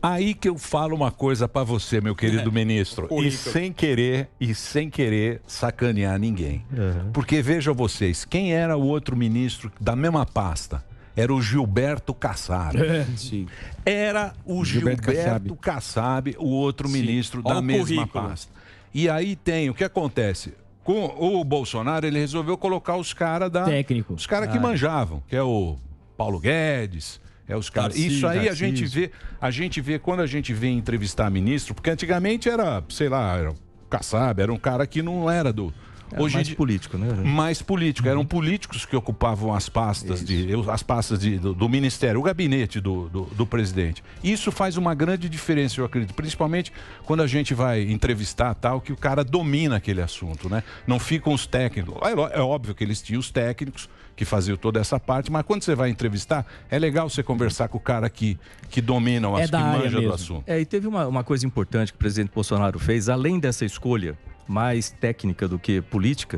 Aí que eu falo uma coisa para você, meu querido ministro, e sem querer sacanear ninguém. Porque vejam vocês, quem era o outro ministro da mesma pasta? Era o Gilberto Kassab. Sim. Era o Gilberto Kassab, o outro ministro da mesma pasta. E aí tem, o que acontece? Com o Bolsonaro, ele resolveu colocar os caras técnico. Os caras que manjavam, que é o Paulo Guedes, os caras. Isso aí a gente vê quando a gente vem entrevistar ministro, porque antigamente era, sei lá, era o Kassab, era um cara que não era do... Hoje mais político, né? Mais político. Eram políticos que ocupavam as pastas, do ministério, o gabinete do presidente. Isso faz uma grande diferença, eu acredito. Principalmente quando a gente vai entrevistar tal, que o cara domina aquele assunto, né? Não ficam os técnicos. É óbvio que eles tinham os técnicos que faziam toda essa parte, mas quando você vai entrevistar, é legal você conversar com o cara que domina, que manja do assunto. E teve uma coisa importante que o presidente Bolsonaro fez, além dessa escolha mais técnica do que política,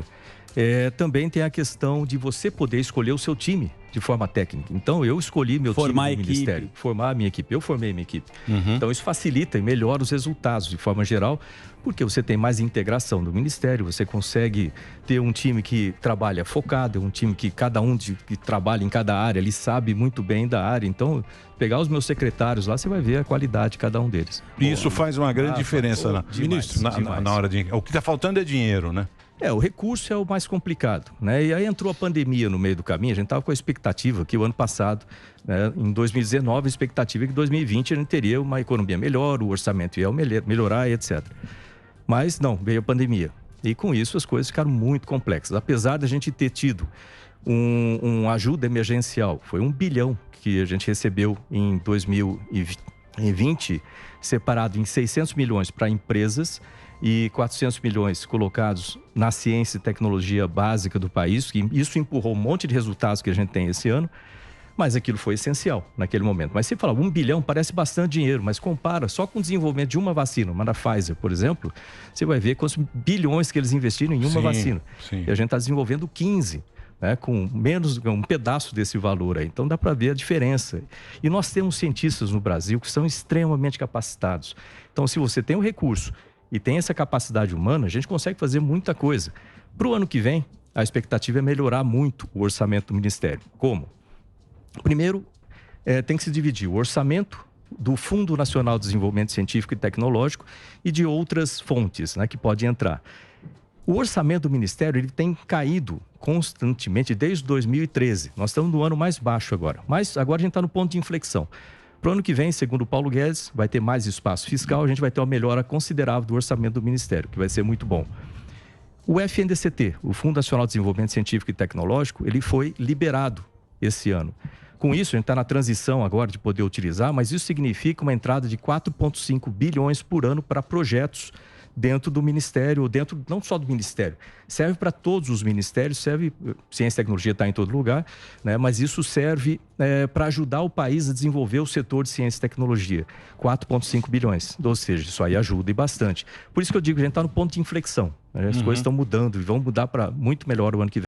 também tem a questão de você poder escolher o seu time de forma técnica. Então, eu escolhi meu time no ministério, formar a minha equipe. Eu formei a minha equipe. Então, isso facilita e melhora os resultados de forma geral, porque você tem mais integração do ministério, você consegue ter um time que trabalha focado, um time que cada um que trabalha em cada área, ele sabe muito bem da área. Então, pegar os meus secretários lá, você vai ver a qualidade de cada um deles. Isso faz uma grande diferença, ministro, na hora de... O que está faltando é dinheiro, né? O recurso é o mais complicado, né? E aí entrou a pandemia no meio do caminho, a gente estava com a expectativa que o ano passado, né, em 2019, a expectativa é que em 2020 a gente teria uma economia melhor, o orçamento ia melhorar, etc. Mas não, veio a pandemia. E com isso as coisas ficaram muito complexas. Apesar da gente ter tido uma ajuda emergencial, foi 1 bilhão que a gente recebeu em 2020, separado em 600 milhões para empresas e 400 milhões colocados na ciência e tecnologia básica do país, que isso empurrou um monte de resultados que a gente tem esse ano, mas aquilo foi essencial naquele momento. Mas você fala, 1 bilhão parece bastante dinheiro, mas compara só com o desenvolvimento de uma vacina, uma da Pfizer, por exemplo, você vai ver quantos bilhões que eles investiram em uma vacina. E a gente está desenvolvendo 15, né, com menos um pedaço desse valor aí. Então dá para ver a diferença. E nós temos cientistas no Brasil que são extremamente capacitados. Então, se você tem o recurso e tem essa capacidade humana, a gente consegue fazer muita coisa. Para o ano que vem, a expectativa é melhorar muito o orçamento do Ministério. Como? Primeiro, tem que se dividir o orçamento do Fundo Nacional de Desenvolvimento Científico e Tecnológico e de outras fontes, né, que podem entrar. O orçamento do Ministério ele tem caído constantemente desde 2013. Nós estamos no ano mais baixo agora. Mas agora a gente está no ponto de inflexão. Para o ano que vem, segundo o Paulo Guedes, vai ter mais espaço fiscal, a gente vai ter uma melhora considerável do orçamento do Ministério, que vai ser muito bom. O FNDCT, o Fundo Nacional de Desenvolvimento Científico e Tecnológico, ele foi liberado esse ano. Com isso, a gente está na transição agora de poder utilizar, mas isso significa uma entrada de 4,5 bilhões por ano para projetos dentro do Ministério, dentro não só do Ministério, serve para todos os ministérios, serve, ciência e tecnologia está em todo lugar, né? Mas isso serve para ajudar o país a desenvolver o setor de ciência e tecnologia, 4,5 bilhões, ou seja, isso aí ajuda e bastante. Por isso que eu digo que a gente está no ponto de inflexão, né? As coisas estão mudando e vão mudar para muito melhor o ano que vem.